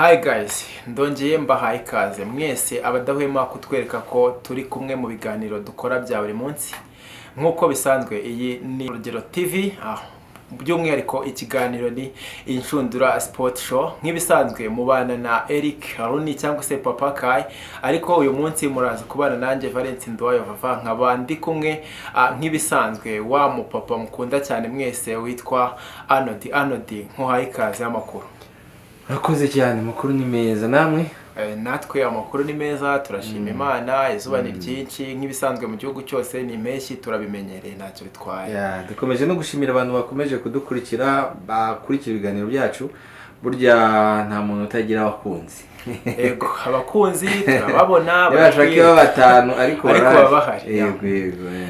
Hi guys, ndongeye mbahaye ikaze mwese abadahwema kutwereka ko turi kumwe mu biganiro dukora bya buri munsi. Nkuko bisanzwe iyi ni Urugero TV, by'umwihariko ikiganiro ni Inshundura Sport Show. Nk'ibisanzwe mubana na Eric Haruni cyangwa se Papa Kai, ariko uyu munsi muraza kubana nanjye Valence Nduwayo Vava, nk'abandi kumwe nk'ibisanzwe wa mu papa mukunda cyane mwese witwa Arnold. Nkuhaye ikaze amakuru. Urakoze cyane, makuru ni meza namwe. Natwe amakuru ni meza, turashima Imana. Izuba ni ryinshi nk'ibisanzwe mu gihugu cyose, ni impeshyi turabimenyereye ntacyo bitwaye. Dukomeje no gushimira abantu bakomeje kudukurikira, bakurikira ibiganiro byacu. Burya nta muntu utagira abakunzi. Yego, abakunzi turababona, bashaka batanu ariko babahari.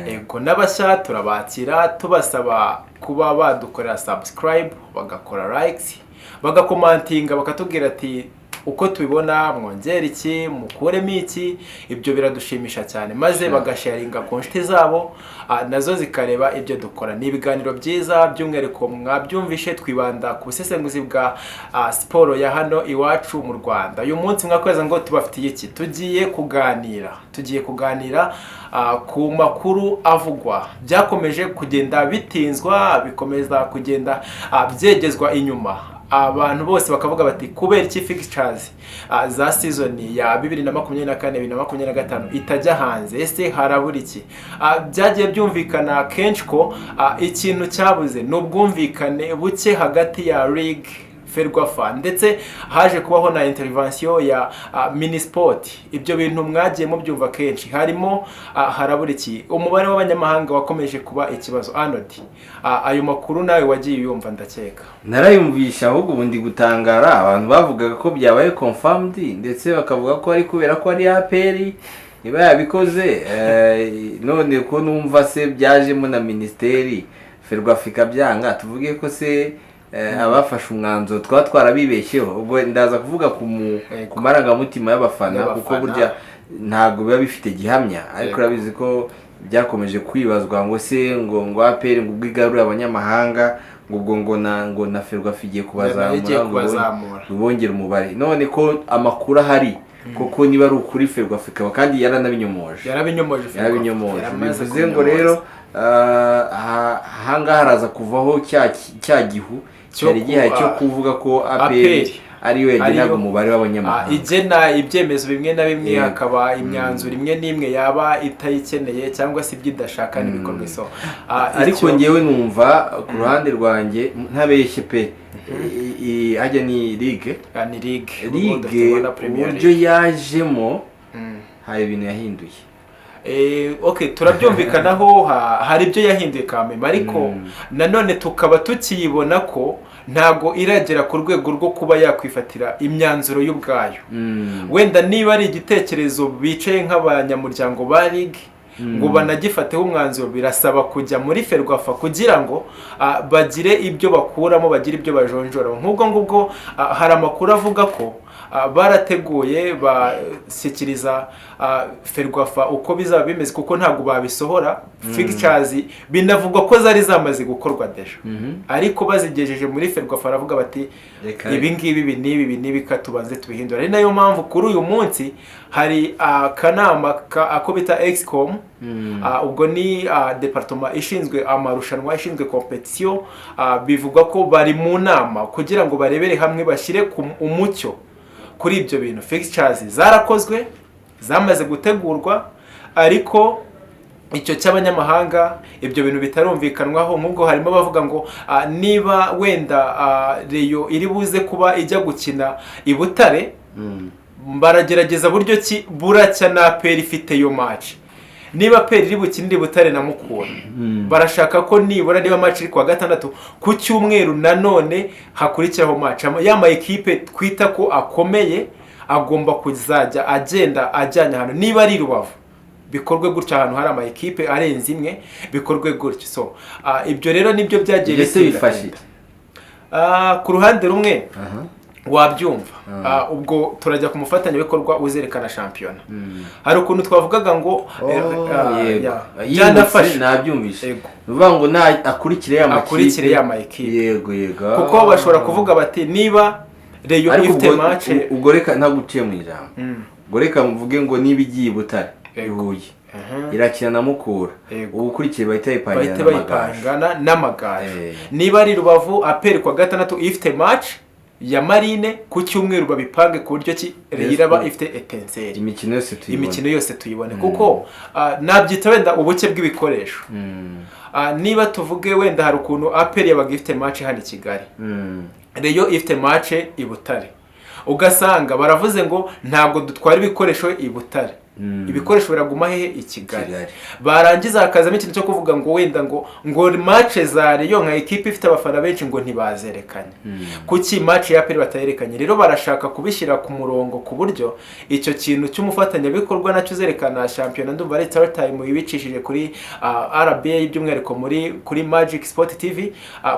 Yego, n'abashya turabakira tubasaba kuba badukorera subscribe, bagakora likes, bagakomantinga, bakatubwira ati uko tubibona mwongera iki, mukuremo iki. Ibyo biradushimisha cyane, maze bagasharinga ku nshuti zabo, nazo zikareba ibyo dukora. Ni ibiganiro byiza, by'umwihariko mwabyumvishe twibanda ku busesenguzi bwa siporo ya hano iwacu mu Rwanda. Uyu munsi mwakweza ngo tubafitiye iki? Tugiye kuganira ku makuru avugwa byakomeje kugenda bitinzwa, bikomeza kugenda byegezwa inyuma. Abantu bose bakavuga bati kubera iki fixtures za season ya 2024-2025 itajya hanze, ese harabura iki? Byagiye byumvikana kenshi ko ikintu cyabuze n'ubwumvikane buke hagati ya League Ferwafa, ndetse haje kubaho na intervention ya Minisport. Ibyo bintu mwagiye mubyumva kenshi, harimo harabura iki? Umubare w'abanyamahanga wakomeje kuba ikibazo. Arnold, ayo makuru nawe wagiye yumva ndakeka? Narayumvisha, ahubwo ubundi gutangara abantu bavugaga ko byabaye confirmed, ndetse bakavuga ko ari kubera ko ari APR niba yabikoze. None ko numva se byajemo na ministeri Ferwafa byanga, tuvuge ko se abafashe umwanzo twarabibeshyeho. Ubwo ndaza kuvuga ku marangamutima y'abafana, kuko burya ntabwo biba bifite gihamya, ariko urabizi ko byakomeje kwibazwa ngo se ngo APR ngo bwigarure abanyamahanga, ngo na Ferwafa igiye kubazamura bongera umubare. None ko amakuru ahari koko niba ari ukuri Ferwafa kandi yarabinyomoje bivuze ngo rero ahangaha haraza kuvaho cya gihu cyari gihaye cyo kuvuga ko APR ariyo yagenaga umubare w'abanyamahanga, igena ibyemezo bimwe na bimwe, hakaba imyanzuro imwe n'imwe yaba itayikeneye cyangwa se ibyidashaka n'ibikorwa. Ariko ngewe numva ku ruhande rwanjye ntabeshye pe, hajya ni Ligue uburyo yajemo hari ibintu yahinduye. Turabyumvikanaho, hari ibyo yahinduye kameme, ariko nanone tukaba tukiyibona ko ntago iragera ku rwego rwo kuba yakwifatira imyanzuro y'ubwayo. Wenda niba ari igitekerezo bicaye nk'abanyamuryango ba Ligue ngo banagifateho umwanzuro, birasaba kujya muri Ferwafa kugira ngo bagire ibyo bakuramo, bagire ibyo bajonjora. Nk'ubwo ngubwo hari amakuru avuga ko barateguye bashyikiriza Ferwafa uko bizaba bimeze, kuko ntabwo babisohora fixtures binavugwa ko zari zamaze gukorwa deja, ariko bazigejeje muri Ferwafa aravuga bati ibi ngibi nibi katubanze tubihindura. Ari nayo mpamvu kuri uyu munsi hari akanama ako bita Excom, ubwo ni departement ishinzwe amarushanwa, ishinzwe competition. Bivugwa ko bari mu nama kugira ngo barebere hamwe, bashyire ku umucyo kuri ibyo bintu. Fixtures zarakozwe, zamaze gutegurwa, ariko icyo cy'abanyamahanga ibyo bintu bitarumvikanwaho. Nk'ubwo harimo bavuga ngo niba wenda Rayon iri buze kuba ijya gukina i Butare, baragerageza buryo ki buracya na APR ifite yo match. Niba APR iri bukinire Butare na Mukura, barashaka ko nibura niba match iri kwa gatandatu, ku cyumweru nanone hakurikiraho match. Ya equipe twita ko akomeye agomba kuzajya agenda ajyanye hano. Niba ari Rubavu, bikorwe gutya, ahantu hari ama equipe arenze imwe bikorwe gutya. Ibyo rero nibyo byagiye bifashira ku ruhande rumwe. Wabyumva. Ubwo turajya ku mufatanyabikorwa uzerekana shampiyona. Hari ukuntu twavugaga ngo yanafashe, nabyumvishe, uvuga ngo akurikire ya makipe. Yego. Kuko bashobora kuvuga bati niba Reyo ifite match ubwo reka ntaguciye mu ijambo ubwo reka mvuge ngo niba igiye Butare ihuye irakina na Mukura ubu ukurikiye bahita bayipangana n'amagaju niba ari Rubavu APR kwa gatandatu ifite match ya Marine ku cyumweru babipange ku buryo ki Reyiraba ifite Etincelle imikino yose tuyibone kuko nabyita wenda ubuke bw'ibikoresho niba tuvuge wenda hari ukuntu APR yabaga ifite match hano i Kigali Reyo ifite match i Butare ugasanga baravuze ngo ntabwo dutwara ibikoresho i Butare ibikoresho biraguma hehe i Kigali barangiza hakazamo ikintu cyo kuvuga ngo wenda ngo match za Reyo nka equipe ifite abafana benshi ngo ntibazerekanye kuki match ya APR batayerekanye rero barashaka kubishyira ku murongo ku buryo icyo kintu cy'umufatanya bikorwa nacyo zerekana championnat ndumva ari Star Time ibicishije kuri RBA by'umwihariko kuri Magic Sport TV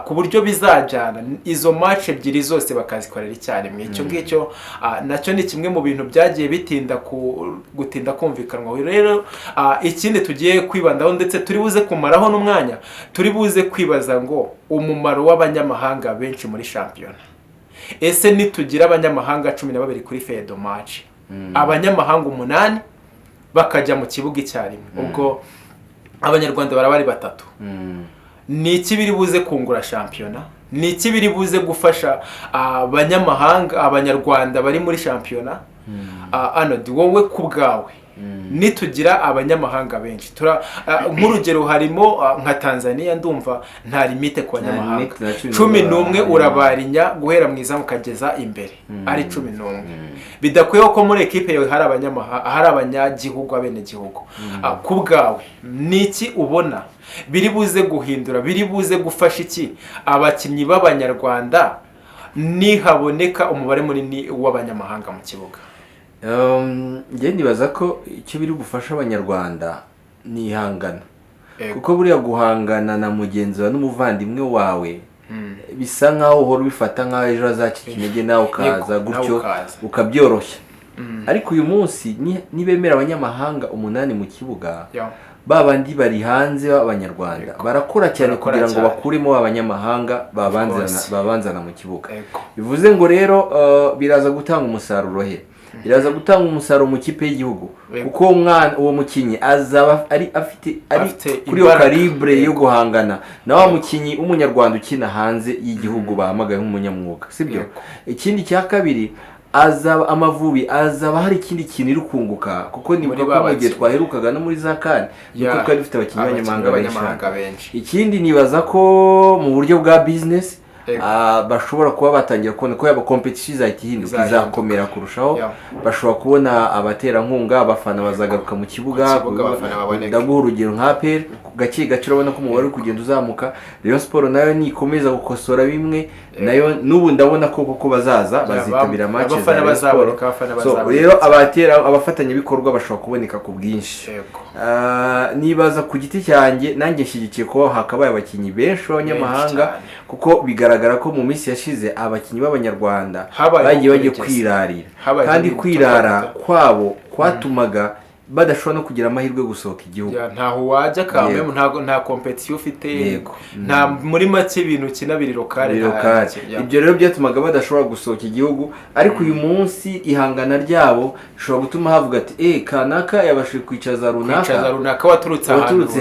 ku buryo bizajyana izo match ebyiri zose bakazikorera icyarimwe icyo ngicyo nacyo ni kimwe mu bintu byagiye bitinda gutinda kumvikanwa rero ikindi tugiye kwibandaho ndetse turi buze kumaraho n'umwanya turi buze kwibaza ngo umumaro w'abanyamahanga benshi muri shampiyona ese nitugira abanyamahanga 12 kuri fedo match abanyamahanga 8 bakajya mu kibuga icyarimwe ubwo abanyarwanda barabari batatu ni iki biri buze kungura shampiyona ni iki biri buze gufasha abanyamahanga abanyarwanda bari muri shampiyona Anodi wowe kubgawe nitugira abanyamahanga benshi nk'urugero harimo nka Tanzania ndumva nta limite ku banyamahanga 11 urabarinya guhera mwiza mukageza imbere ari 11 bidakwiye ko muri equipe yawe hari abanyamahanga hari abanyagihugu abenegihugu kubgawe niki ubona biri buze guhindura biri buze gufasha iki abakinnyi b'abanyarwanda nihaboneka umubare munini w'abanyamahanga mu kibuga njye nibaza ko icyo biri gufasha abanyarwanda ni ihangana kuko buriya guhangana na mugenzi wa n'umuvandimwe wawe bisa nkaho uhora ubifata nkaho ejo hazacika intege nawe ukaza gutyo ukabyoroshya ariko uyu munsi nibemera abanyamahanga 8 mu kibuga babandi bari hanze b'abanyarwanda barakora cyane kugira ngo bakuremo abanyamahanga babanzana mu kibuga bivuze ngo rero biraza gutanga umusaruro he biraza gutanga umusaruro mu kipe y'igihugu kuko uwo mukinyi azaba afite kuri yo calibre yo guhangana na wa mukinyi umunyarwanda ukina hanze y'igihugu bahamagaye nk'umunyamwuga sibyo ikindi cya kabiri azaba Amavubi azaba hari ikindi kintu iri kunguka kuko ni muri mu gihe twaherukaga no muri za kane kuko twari dufite abakinnyi b'abanyamahanga benshi ikindi nibaza ko mu buryo bwa business bashobora kuba batangira kubona ko yaba competition izahinduka izakomera kurushaho bashobora kubona abaterankunga abafana bazagaruka mu kibuga ndaguha urugero nka APR gake gake urabona ko umubare uri kugenda uzamuka Rayon Sport nayo nikomeza gukosora bimwe nayo nubu ndabona ko bazaza bazitabira match so rero abafatanya bikorwa bashobora kuboneka ku bwinshi nibaza ku giti cyanjye nanjye shyigikiye ko hakabaye abakinnyi benshi b'abanyamahanga kuko bigaragara ko mu minsi yashize abakinnyi b'abanyarwanda bagiye kwirarira kandi kwirara kwabo kwatumaga badashobora no kugira amahirwe gusohoka igihugu ntaho wajya kamwe nta competition ufite nta muri make ibintu kinabiri lokale ibyo rero byatumaga badashobora gusohoka igihugu ariko uyu munsi ihangana ryabo shobora gutuma havuga ati kanaka yabashije kwicaza runaka waturutse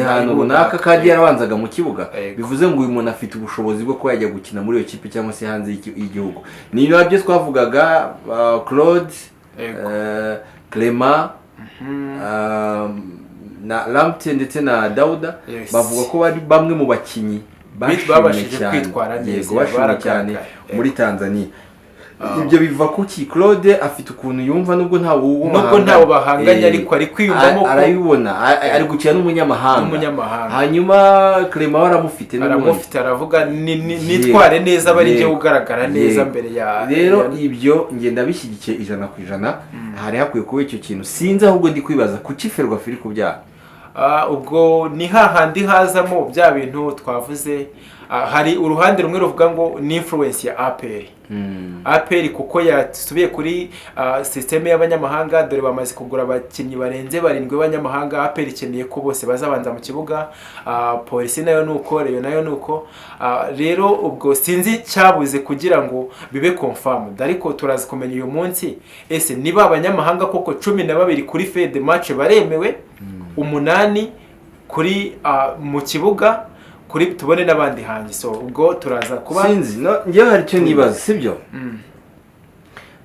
ahantu runaka kandi yarabanzaga mu kibuga bivuze ngo uyu muntu afite ubushobozi bwo kuba yajya gukina muri iyo kipe cyangwa se hanze y'igihugu ni nabyo twavugaga Claude Clement na Lamptey ndetse na Dauda bavuga ko bari bamwe mu bakinyi babashije kwitwara neza cyane muri Tanzania ibyo biva kuki Claude afite ukuntu yumva nubwo ntawo bahanganya ariko ari kwiyumvamo arabibona ari gukina n'umunyamahanga hanyuma Clement aramufite aravuga nitware neza bari je ugaragara neza mbere ya rero ibyo ngenda bishyigikiye 100% hari hakwiye kuba icyo kintu sinzi ahubwo ndi kwibaza kuki Ferwafa iri kubyara ubwo ni hahandi hazamo bya bintu twavuze hari uruhande rumwe ruvuga ngo ni influence ya APR. APR kuko yasubiye kuri systeme y'abanyamahanga, dore bamaze kugura abakinnyi barenze 7 b'abanyamahanga. APR ikeneye ko bose bazabanza mu kibuga, polisi nayo nuko, Rayon nayo nuko. Rero ubwo sinzi cyabuze kugira ngo bibe confirmed, ariko turazi kumenya uyu munsi ese niba abanyamahanga koko 12 kuri fed match baremewe, 8 kuri mu kibuga, kuri tubone n'abandi hanze. So ubwo turaza kuba sinzi ngiye hari cyo nibaza sibyo.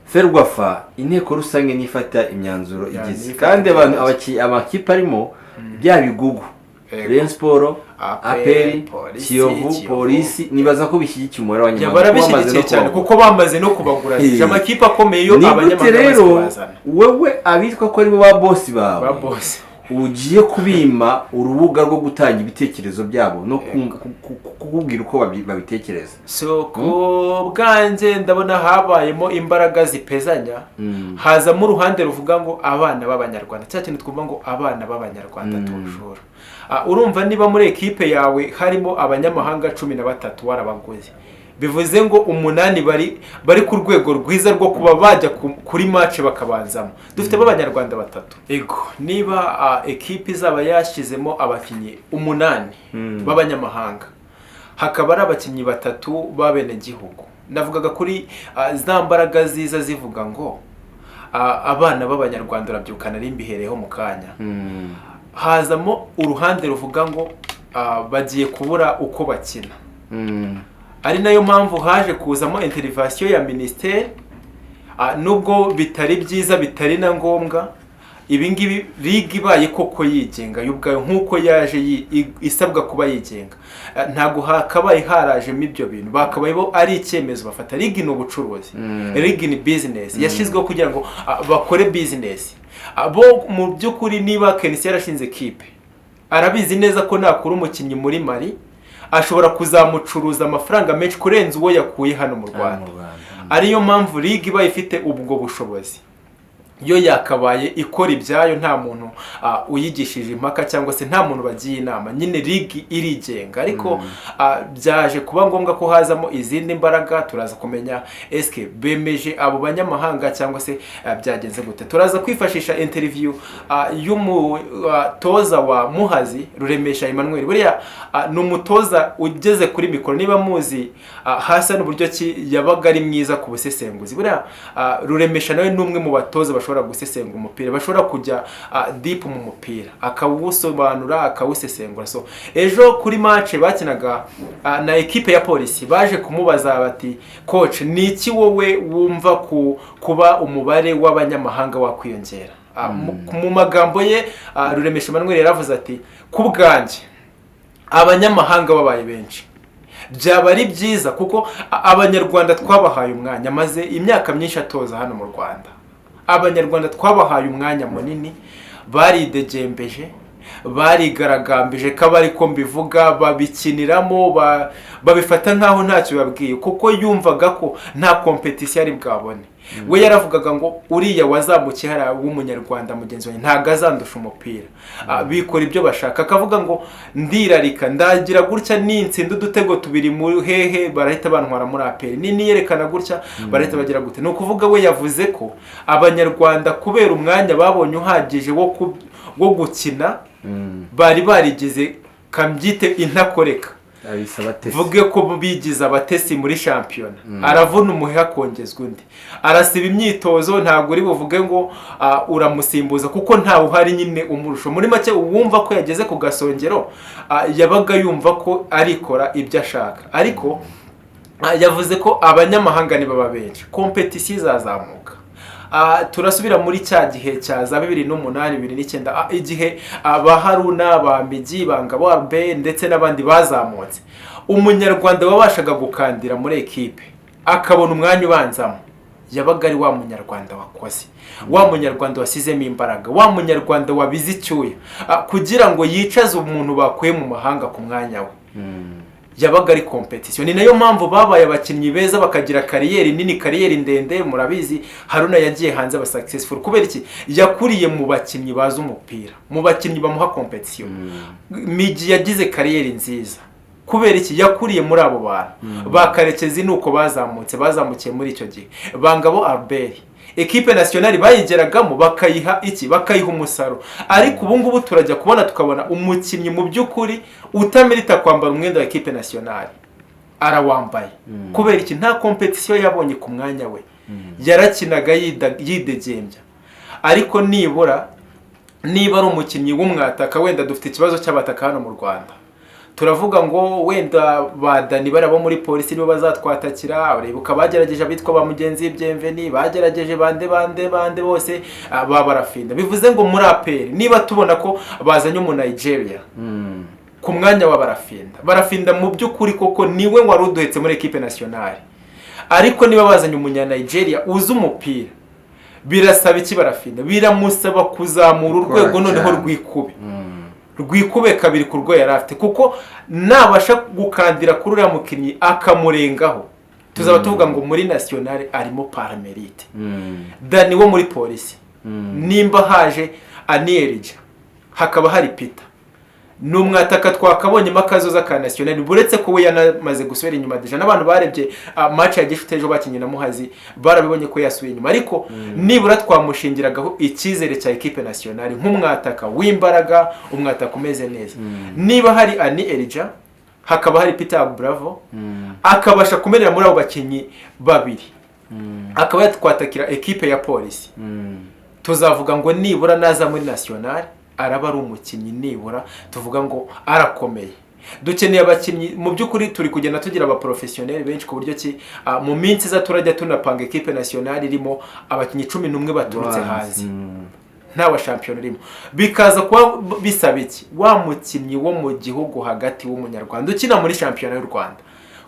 Ferwafa inteko rusange nifata imyanzuro igize, kandi abantu amakipe arimo bya bigugu Rayon Sport, APR, Kiyovu, Polisi, nibaza ko bishyigikiye umubare w'abanyamahanga bamaze cyane kuko bamaze no kubagurana amakipe akomeye yo abanyamahanga bazana. Wewe abitwa ko ari bo ba boss bawe ugiye kubima urubuga rwo gutanga ibitekerezo byabo no kukubwira uko babitekereza. So ko bwanze ndabona habayemo imbaraga zipezanya, hazamo uruhande ruvuga ngo abana b'abanyarwanda, cya kintu twumva ngo abana b'abanyarwanda tujura. Urumva niba muri ekipe yawe harimo abanyamahanga 13 warabaguze, bivuze ngo 8 bari ku rwego rwiza rwo kuba bajya kuri match bakabanzamo. Dufite abanyarwanda 3. Ego niba ekipe izaba yashizemo abakinyi 8 b'abanyamahanga, hakaba ari abakinyi 3 babene gihugu, navugaga kuri za mbaraga ziza zivuga ngo abana b'abanyarwanda rabyukana rimbihereho mu kanya. Hazamo uruhande ruvuga ngo bagiye kubura uko bakina. Ari nayo mpamvu haje kuzamo intervention ya ministeri, nubwo bitari byiza bitari na ngombwa. Ibingibi ligi baye koko yigenga y'ubwayo nkuko yaje isabwa kuba yigenga, ntago hakabaye haraje ibyo bintu, bakabaye bo ari icyemezo bafata. Ligi no bucuruzi, ligi ni business, yashizweho kugira ngo bakore business. Abo mu byukuri niba Kenisi yarashinze equipe, arabizi neza ko nakura umukinnyi muri Mali ashobora kuzamucuruza amafaranga menshi kurenza uwo yakuye hano mu Rwanda. Ariyo mpamvu ligi bayifite ubwo bushobozi, yo yakabaye ikora ibyayo, nta muntu uyigishije impaka cyangwa se nta muntu bagiye inama. Nyine ligi irigenga, ariko byaje kuba ngombwa ko hazamo izindi mbaraga. Turaza kumenya eske bemeje abo banyamahanga cyangwa se byagenze gute. Turaza kwifashisha interview y'umutoza wa Muhazi, Ruremesha Emmanuel. Buriya n'umutoza ugeze kuri mikoro, niba muzi hasa n'uburyo ki yabaga ari mwiza ku busesenguzi. Buriya Ruremesha nawe n'umwe mu batoza bashobora gusesenga umupira, bashobora kujya deep mu mupira akawusobanura akawusesengura. So ejo kuri match bakinaga na ekipe ya Polisi, baje kumubaza bati coach, niki wowe wumva kuba umubare w'abanyamahanga wakwiyongera? Mu magambo ye Ruremesha Emmanuel yaravuze ati kubwanje abanyamahanga babaye benshi byaba ari byiza, kuko abanyarwanda twabahaye umwanya, maze imyaka myinshi atoza hano mu Rwanda. Abanyarwanda twabahaye umwanya munini, baridejembeje, barigaragambije ko bari ko mbivuga, babikiniramo, babifata nkaho ntacyo babwiye, kuko yumvaga ko nta competition ari bwabone. We yaravugaga ngo uriya wazamukiye hari w'umunyarwanda mugenzi wanjye ntago azandusha umupira. Bikora ibyo bashaka, akavuga ngo ndirarika ndagira gutya n'insinda udutego 2 mu hehe barahita bantwara muri APR, nini yerekana gutya barahita bagira gute. No kuvuga we yavuze ko abanyarwanda kubera umwanya babonye uhagije wo gukina, bari barigize kambyite intakoreka, vuge ko bigize abatesi muri shampiyona. Aravuna umuheha kongezwa undi, arasiba imyitozo, ntago uri buvuge ngo uramusimbuza kuko nta uhari nyine umurusho. Muri make uwumva ko yageze ku gasongero yabaga yumva ko arikora ibyo ashaka. Ariko yavuze ko abanyamahanga ni baba benshi, competition izazamuka. Turasubira muri cya gihe cya za 2008 2009, igihe abaharuna bamigi bangabo arbe ndetse n'abandi bazamutse. Umunyarwanda wabashaga gukandira muri ekipe akabona umwanya ubanzamo, yabaga ari wa munyarwanda wakoze, wa munyarwanda wasizemo imbaraga, wa munyarwanda wabizi icyuya kugira ngo yicaze umuntu bakuye mu mahanga ku mwanya we. Yabaga ari competition. Ni nayo mpamvu babaye abakinnyi beza bakagira kariyeri nini, kariyeri ndende. Murabizi Haruna yagiye hanze aba successful kubera iki? Yakuriye mu bakinnyi baza umupira, mu bakinnyi bamuha competition. Migi yagize kariyeri nziza, kubera iki yakuriye muri abo bantu ba Karekezi nuko bazamukiye muri icyo gihe Bangabo Albert equipe nationale bayigeragamo bakayiha umusaro ariko ubu ngubu turajya kubona tukabona umukinnyi mu by'ukuri utamerita kwambara umwenda wa equipe nationale arawambaye kubera iki nta competition yabonye ku mwanya we yarakinaga yidegembya ariko niba ari umukinnyi w'umwataka wenda dufite ikibazo cy'abataka hano mu Rwanda turavuga ngo wenda badani barabo muri polisi nibo bazatwatakira uribuka bagerageje abitwa ba mugenzi Bienveni bagerageje bande bose barafinda bivuze ngo muri APR niba tubona ko bazanye mu Nigeria ku mwanya wa barafinda mu by'ukuri koko niwe wari uduhetse muri equipe nationale ariko niba bazanye umunya Nigeria uzi umupira birasaba iki barafinda biramusaba kuzamura urwego noneho rwikube kabiri ku rwo yarafite kuko nabasha gukandira kuri uriya mukinnyi akamurengaho tuzaba tuvuga ngo muri nationale arimo paramerite Dani wo muri polisi nimba haje Anierija hakaba hari Peter numwataka twakabonyemo akazoza ka nationale buretse ko we yanamaze gusubira inyuma deja n'abantu barebye match ya Gishuti ejo bakinye na Muhazi barabibonye ko yasubiye inyuma ariko nibura twamushingiragaho icyizere cya equipe nationale nk'umwataka w'imbaraga umwataka umeze neza niba hari Anierija hakaba hari Peter Bravo akabasha kumenera muri abo bakinyi babiri akaba yatwatakira equipe ya polisi tuzavuga ngo nibura naza muri nationale araba ari umukinnyi nibura tuvuga ngo arakomeye dukeneye abakinnyi mu by'ukuri turi kugenda tugira aba professionnel benshi ku buryo ki mu minsi za turajya tunapanga equipe nationale irimo abakinnyi 11 baturutse hanze nta wa champion irimo bikaza kuba bisaba iki wa mukinnyi wo mu gihugu hagati w'umunyarwanda ukina muri champion y'u Rwanda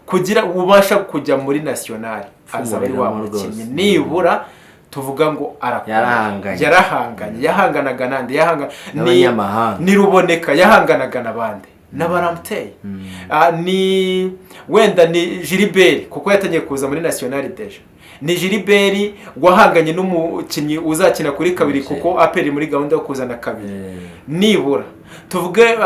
kugira ubasha kujya muri nationale azaba ari wa mukinnyi nibura tuvuga ngo yahanganaga nande ni Ruboneka yahanganaga nabande n'abaramuteye ni wenda ni Gilbert kuko yatangiye kuza muri nationale deja ni Gilbert wahanganye n'umukinnyi uzakina kuri kabiri kuko APR muri gahunda yo kuzana kabiri nibura tuvuge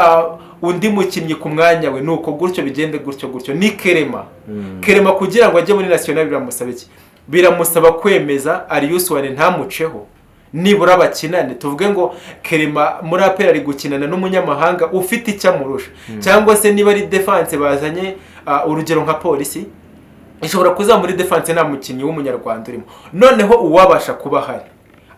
undi mukinnyi ku mwanya we nuko gutyo bigende gutyo ni Kerema kugira ngo ajye muri nationale biramusaba iki biramusaba kwemeza Arius Wane ntamuceho nibura bakinane tuvuge ngo Kerema muri APR ari gukinana n'umunyamahanga ufite icyamurusha cyangwa se niba ari defense bazanye urugero nka polisi ishobora kuza muri defense nta mukinnyi w'umunyarwanda urimo noneho uwabasha kuba hari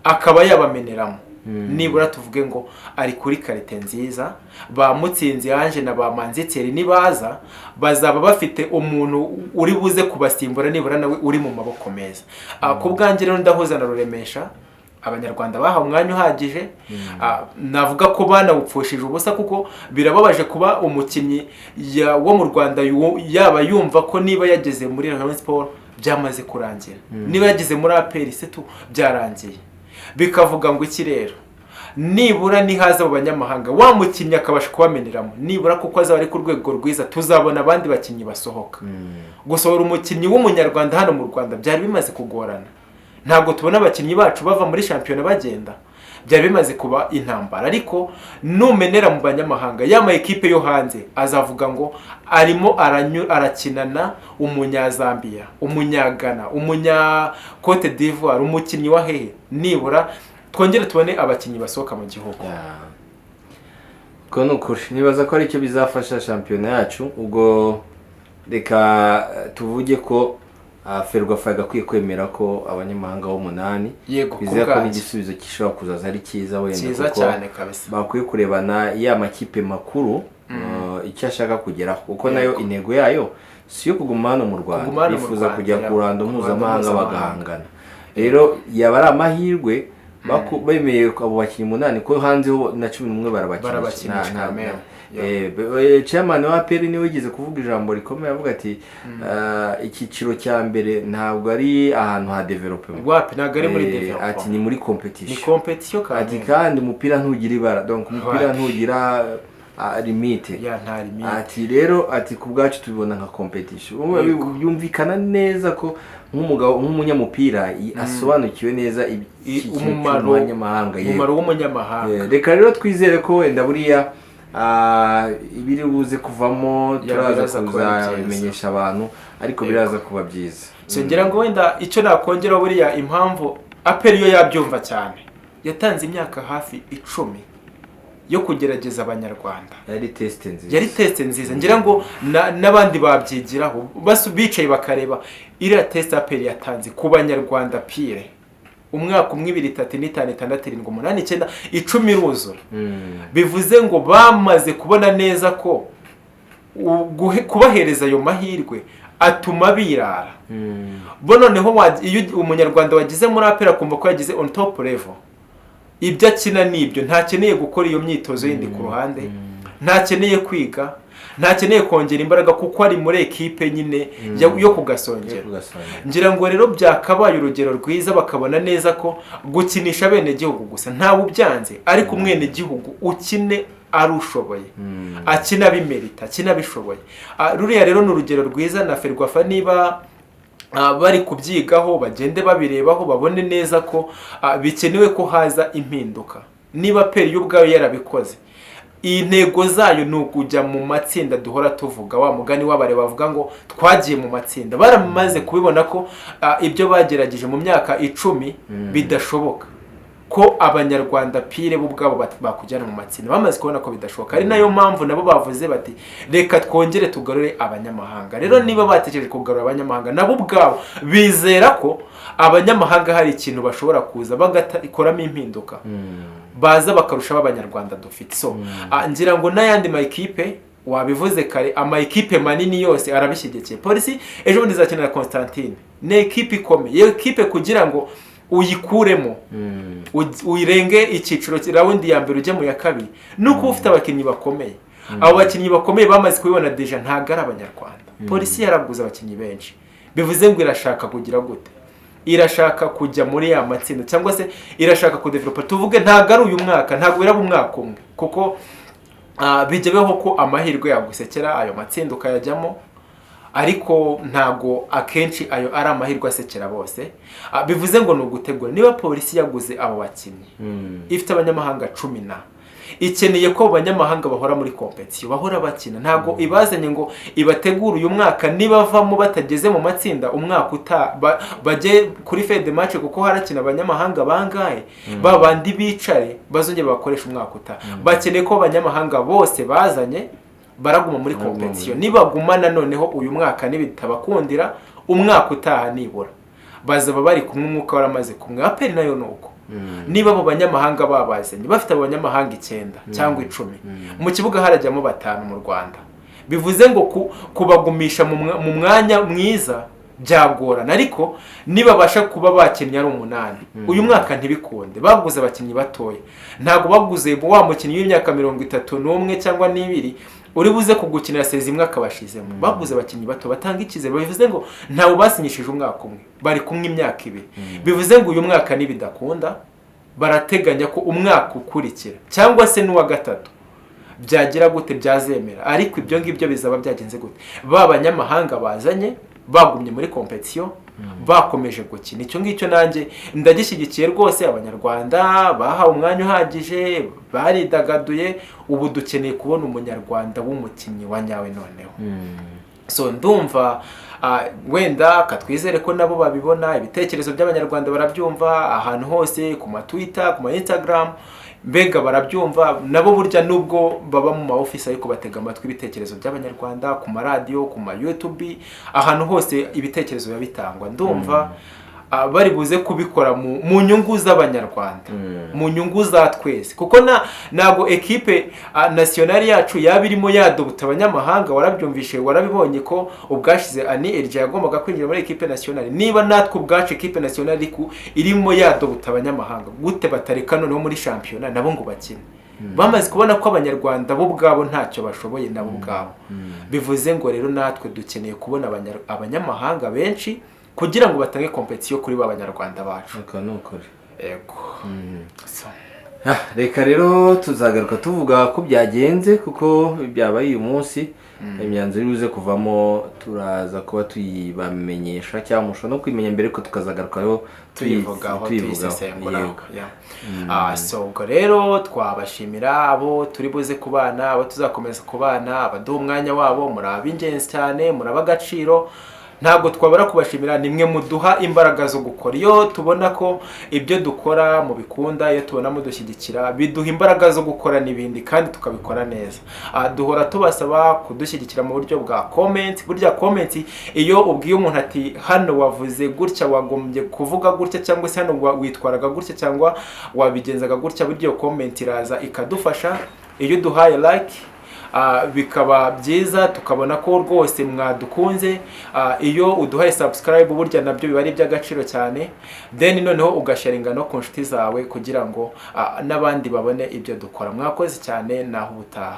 akaba yabameneramo nibura tuvuge ngo ari kuri karite nziza ba Mutsinzi Ange na ba Manzitseri nibaza bazaba bafite umuntu uri buze kubasimbura nibura nawe uri mu maboko meza ku bwanjye rero ndahuza na Ruremesha abanyarwanda baha umwanya uhagije navuga ko banawupfushije ubusa kuko birababaje kuba umukinnyi wo mu Rwanda yaba yumva ko niba yageze muri Rayon Sport byamaze kurangira niba yageze muri APR setu byarangiye bikavuga ngo iki rero nibura nihaza abo banyamahanga wa mukinnyi akabasha kubameneramo nibura kuko azaba ari ku rwego rwiza tuzabona abandi bakinnyi basohoka gusohora umukinnyi w'umunyarwanda hano mu Rwanda byari bimaze kugorana ntabwo tubona abakinnyi bacu bava muri shampiyona bagenda byari bimaze kuba intambara ariko numenera mu banyamahanga yama equipe yo hanze azavuga ngo arimo arakinana umunyazambia umunyagana umunya Cote d'Ivoire umukinnyi wa hehe nibura twongere tubone abakinnyi basohoka mu gihugu ko nukuri nibaza ko ari cyo bizafasha shampiyona yacu ubwo reka tuvuge ko Ferwafa gakwiye kwemera ko abanyamahanga bo 8 bizera ko n'igisubizo gishobora kuzaza ari cyiza wenda kuko bakwiye kurebana ya makipe makuru icyo ashaka kugeraho kuko nayo intego yayo si yo kuguma hano mu Rwanda bifuza kujya ku ruhando mpuzamahanga bagahangana rero yaba ari amahirwe bemeye abo bakinnyi 8 ko hanze ho na 11 barabakina chairman wa APR niwe wigeze kuvuga ijambo rikomeye avuga ati ikiciro cya mbere ntabwo ari ahantu ha development wapi ntabwo ari muri development ati ni muri competition kandi umupira ntugira ibara donc umupira ntugira limite ati rero ati ku bwacu tubibona nka competition yumvikana neza ko nk'umugabo nk'umunyamupira asobanukiwe neza umumaro w'umunyamahanga umumaro w'umunyamahanga reka rero twizere ko wenda buriya ibiri buze kuvamo turaza kubimenyesha abantu ariko biraza kuba byiza. So ngira ngo wenda icyo nakongera buriya impamvu APR yo yabyumva cyane yatanze imyaka hafi 10 yo kugerageza abanyarwanda. Yari test nziza ngira ngo n'abandi babyigiraho bicaye bakareba iriya test APR yatanze ku banyarwanda pire umwaka 1 2 3 4 5 6 7 8 9 10 iruzura. Bivuze ngo bamaze kubona neza ko kubahereza ayo mahirwe atuma birara. Bo noneho iyo umunyarwanda wagize muri APR akumva ko yagize on top level, ibyo akina nibyo, ntakeneye gukora iyo myitozo yindi ku ruhande, ntakeneye kwiga, ntakeneye kongera imbaraga kuko ari muri ekipe nyine yo kugasongera. Ngira ngo rero byakabaye urugero rwiza bakabona neza ko gukinisha bene gihugu gusa ntawe ubyanze, ariko umwene gihugu ukine arushoboye, akina bimerita, akina bishoboye. Ruriya rero ni urugero rwiza na Ferwafa niba bari kubyigaho bagende babirebaho babone neza ko bikenewe ko haza impinduka. Niba APR y'ubwayo yarabikoze, intego zayo ni ukujya mu matsinda duhora tuvuga, wa mugani w'abare bavuga ngo twagiye mu matsinda. Baramaze kubibona ko ibyo bagerageje mu myaka 10 bidashoboka, ko abanyarwanda pire bo ubwabo bakujyana mu matsinda. Bamaze kubona ko bidashoboka, ari nayo mpamvu nabo bavuze bati reka twongere tugarure abanyamahanga. Rero niba batekereje kugarura abanyamahanga, nabo ubwabo bizera ko abanyamahanga hari ikintu bashobora kuza bagakoramo impinduka, baza bakarusha abanyarwanda dufite. So ngira ngo n'ayandi ma equipe wabivuze kare, ama equipe manini yose arabishyigikiye. Polisi ejo bundi izakenera Constantine, ne equipe ikomeye, iyo equipe kugira ngo uyikuremo uyirenge icyiciro rawundi ya mbere ujye mu ya kabiri, nuko ufite abakinnyi bakomeye. Abo bakinnyi bakomeye bamaze kubibona deja ntago ari abanyarwanda. Polisi yaraguze abakinnyi benshi, bivuze ngo irashaka kugira gute, irashaka kujya muri ya matsinda cyangwa se irashaka kudevelopa. Tuvuge ntago ari uyu mwaka, ntago biraba umwaka umwe, kuko bijyebeho ko amahirwe yagusekera ayo matsinda ukayajyamo, ariko ntago akenshi ayo ari amahirwe asekera bose. Bivuze ngo nugutegura. Niba Polisi yaguze abo bakinnyi, ifite abanyamahanga 10 na ikeneye ko abanyamahanga bahora muri competition, bahora bakina. Ntago ibazanye ngo ibategura uyu mwaka nibavamo batageze mu matsinda umwaka baje kuri fin de match, kuko harakina abanyamahanga bangahe babandi bicare bazongera bakoresha umwaka uta. Bakeneye ko abanyamahanga bose bazanye baraguma muri competition. Nibagumana noneho uyu mwaka nibitabakundira umwaka utaha nibura bazaba bari kumwe umwuka waramaze kumwe. APR nayo nuko niba abo banyamahanga babazanye bafite abanyamahanga 9 cyangwa 10, mu kibuga harajyamo 5 mu Rwanda, bivuze ngo kubagumisha mu mwanya mwiza byagorana. Ariko niba basha kuba bakinnye ari 8 uyu mwaka ntibikunde, baguze abakinnyi batoya. Ntago baguze wa mukinnyi w'imyaka 31 cyangwa 2 uri buze kugukinira sezi imwe akabashizemo. Baguze abakinnyi bato batanga ikize, bivuze ngo ntawe basinyishije umwaka umwe, bari kumwe imyaka 2. Bivuze ngo uyu mwaka nibidakunda barateganya ko umwaka ukurikira cyangwa se n'uwa gatatu byagira gute byazemera. Ariko ibyo ngibyo bizaba byagenze gute? Babanyamahanga bazanye bagumye muri competition, bakomeje gukina. Icyo ngicyo nanjye ndagishyigikiye rwose. Abanyarwanda bahawe umwanya uhagije, baridagaduye. Ubu dukeneye kubona umunyarwanda w'umukinnyi wa nyawe noneho. So ndumva wenda katwizere ko nabo babibona, ibitekerezo by'abanyarwanda barabyumva ahantu hose, ku ma Twitter, ku ma Instagram, mbega barabyumva nabo. Burya nubwo baba mu ma office ariko batega amatwi ibitekerezo by'abanyarwanda ku ma radio, ku ma YouTube, ahantu hose ibitekerezo yabitangwa. Ndumva bari buze kubikora mu nyungu z'abanyarwanda, mu nyungu za twese, kuko nago equipe nationale yacu yabirimo yadobuta abanyamahanga. Warabyumvishe, warabibonye ko ubwashize Ani Elja yagombaga kwinjira muri equipe nationale. Niba natwe ubwacu equipe nationale irimo yadobuta abanyamahanga, gute batareka noneho muri championnat nabo ngo bakine? Bamaze kubona ko abanyarwanda bo ubwabo ntacyo bashoboye nabo ubwabo. Bivuze ngo rero natwe dukeneye kubona abanyamahanga benshi kugira ngo batange competition kuri ba banyarwanda bacu. Nuko Ego. So reka rero tuzagaruka tuvuga ko byagenze kuko byabaye uyu munsi imyanzuro iruze kuvamo turaza kuba tuyibamenyesha cyangwa mushobora no kwimenya mbere ko tukazagarukayo tuyisesengura. So ubwo rero twabashimira abo turi buze kubana, abo tuzakomeza kubana, abaduha umwanya wabo, muri ab'ingenzi cyane, muri ab'agaciro. Ntabwo twabura kubashimira, nimwe muduha imbaraga zo gukora. Iyo tubona ko ibyo dukora mu bikunda, iyo tubona mudushyigikira, biduha imbaraga zo gukora n'ibindi kandi tukabikora neza. Duhora tubasaba kudushyigikira mu buryo bwa comment. Burya comment iyo ubwiye umuntu ati hano wavuze gutya, wagombye kuvuga gutya, cyangwa se hano witwaraga gutya cyangwa wabigenzaga gutya, buryo comment iraza ikadufasha. Iyo duhaye like bikaba byiza, tukabona ko rwose mwadukunze. Iyo uduhaye subscribe burya nabyo biba ari iby'agaciro cyane, then noneho ugasharinga no ku nshuti zawe kugira ngo n'abandi babone ibyo dukora. Mwakoze cyane, naho ubutaha.